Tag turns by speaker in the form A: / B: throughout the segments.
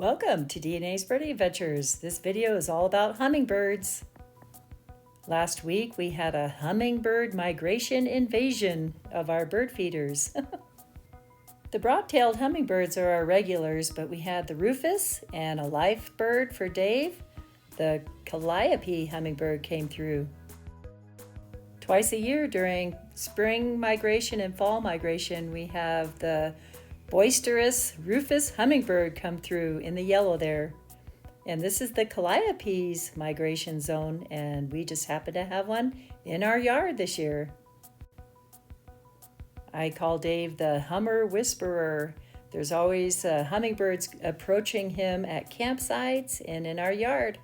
A: Welcome to DNA Spreading Adventures. This video is all about hummingbirds. Last week we had a hummingbird migration invasion of our bird feeders. The broad-tailed hummingbirds are our regulars, but we had the Rufous and a life bird for Dave. The Calliope hummingbird came through. Twice a year during spring migration and fall migration, we have the boisterous Rufous hummingbird come through in the yellow there. And this is the Calliope's migration zone, and we just happen to have one in our yard this year. I call Dave the Hummer Whisperer. There's always hummingbirds approaching him at campsites and in our yard.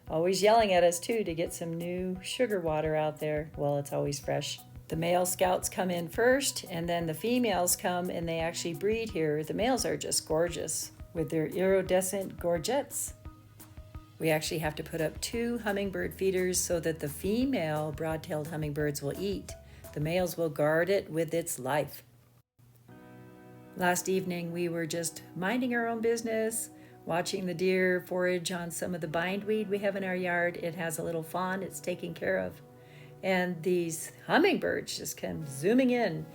A: Always yelling at us too to get some new sugar water out there. Well, it's always fresh. The male scouts come in first, and then the females come and they actually breed here. The males are just gorgeous with their iridescent gorgets. We actually have to put up 2 hummingbird feeders so that the female broad-tailed hummingbirds will eat. The males will guard it with its life. Last evening we were just minding our own business, watching the deer forage on some of the bindweed we have in our yard. It has a little fawn it's taking care of. And these hummingbirds just came zooming in.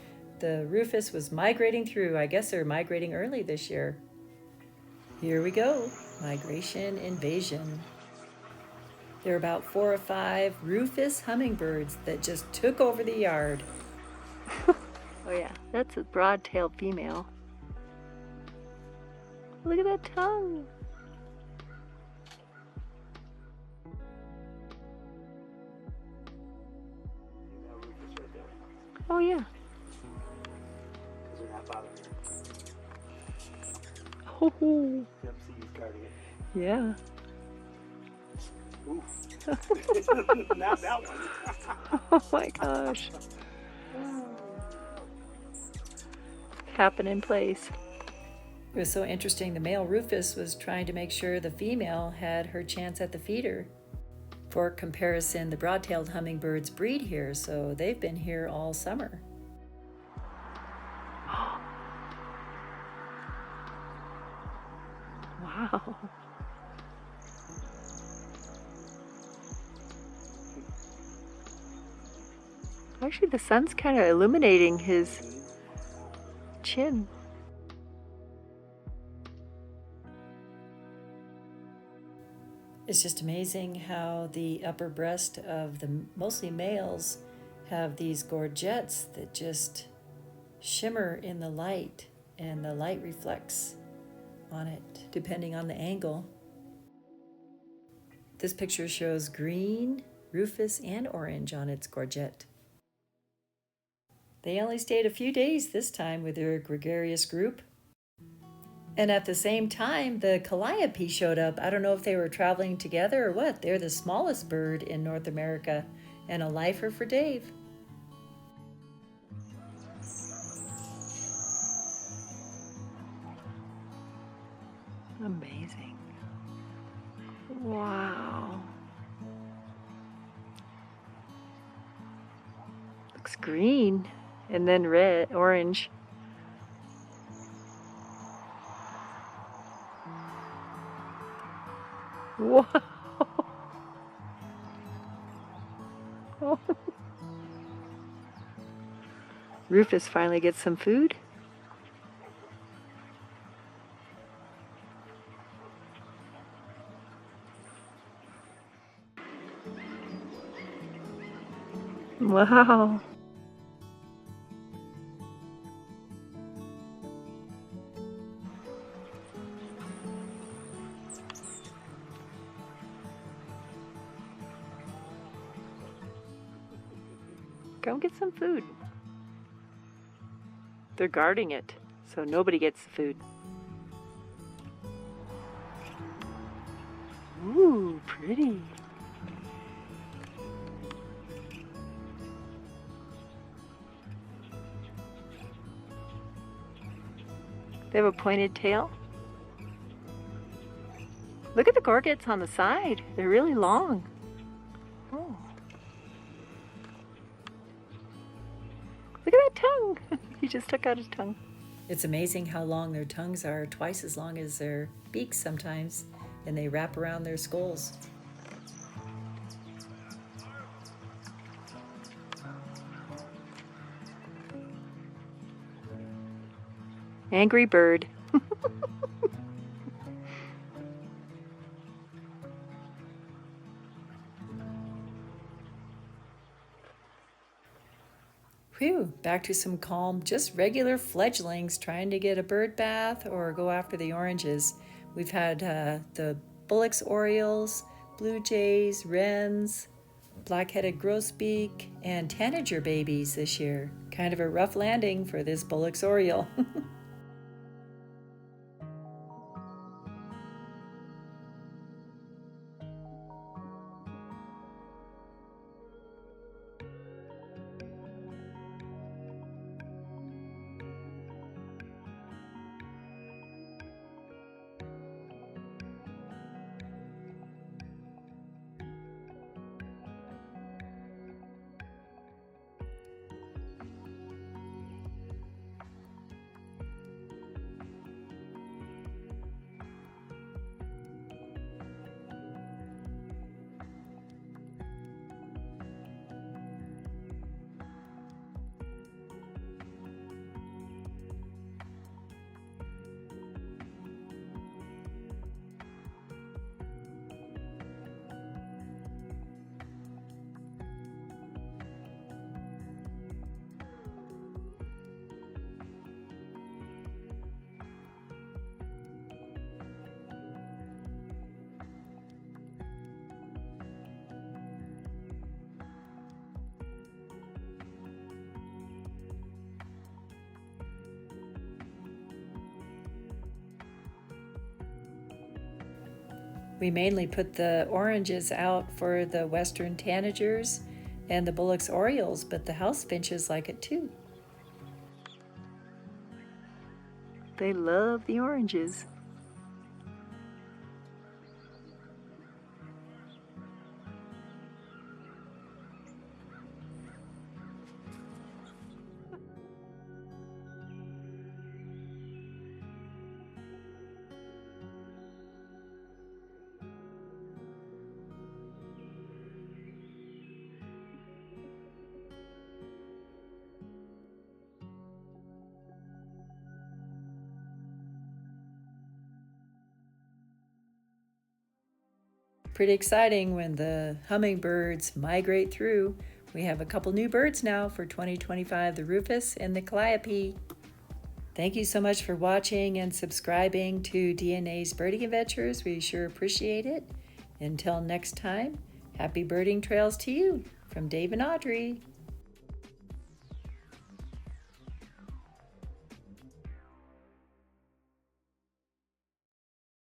A: The Rufous was migrating through. I guess they're migrating early this year. Here we go, migration invasion. There are about 4 or 5 Rufous hummingbirds that just took over the yard.
B: Oh yeah, that's a broad-tailed female. Look at that tongue. Oh yeah.
C: Because they're not bothering her.
B: Oh.
C: Yep, see, he's guarding it.
B: Yeah.
C: Ooh. Not that one.
B: Oh my gosh. Happen in place.
A: It was so interesting. The male Rufous was trying to make sure the female had her chance at the feeder. For comparison, the broad-tailed hummingbirds breed here, so they've been here all summer.
B: Wow. Actually, the sun's kind of illuminating his chin.
A: It's just amazing how the upper breast of the mostly males have these gorgets that just shimmer in the light, and the light reflects on it depending on the angle. This picture shows green, Rufous, and orange on its gorget. They only stayed a few days this time with their gregarious group. And at the same time, the Calliope showed up. I don't know if they were traveling together or what. They're the smallest bird in North America and a lifer for Dave.
B: Amazing. Wow. Looks green and then red, orange. Whoa. Oh. Rufous finally gets some food. Wow. Come get some food. They're guarding it, so nobody gets the food. Ooh, pretty. They have a pointed tail. Look at the gorgets on the side. They're really long. Oh. Look at that tongue. He just took out his tongue.
A: It's amazing how long their tongues are, twice as long as their beaks sometimes, and they wrap around their skulls.
B: Angry bird.
A: Whew, back to some calm, just regular fledglings trying to get a bird bath or go after the oranges. We've had the Bullock's orioles, blue jays, wrens, black-headed grosbeak, and tanager babies this year. Kind of a rough landing for this Bullock's oriole. We mainly put the oranges out for the western tanagers and the Bullock's orioles, but the house finches like it too.
B: They love the oranges.
A: Pretty exciting when the hummingbirds migrate through. We have a couple new birds now for 2025, the Rufous and the Calliope. Thank you so much for watching and subscribing to DNA's Birding Adventures. We sure appreciate it. Until next time, happy birding trails to you from Dave and Audrey.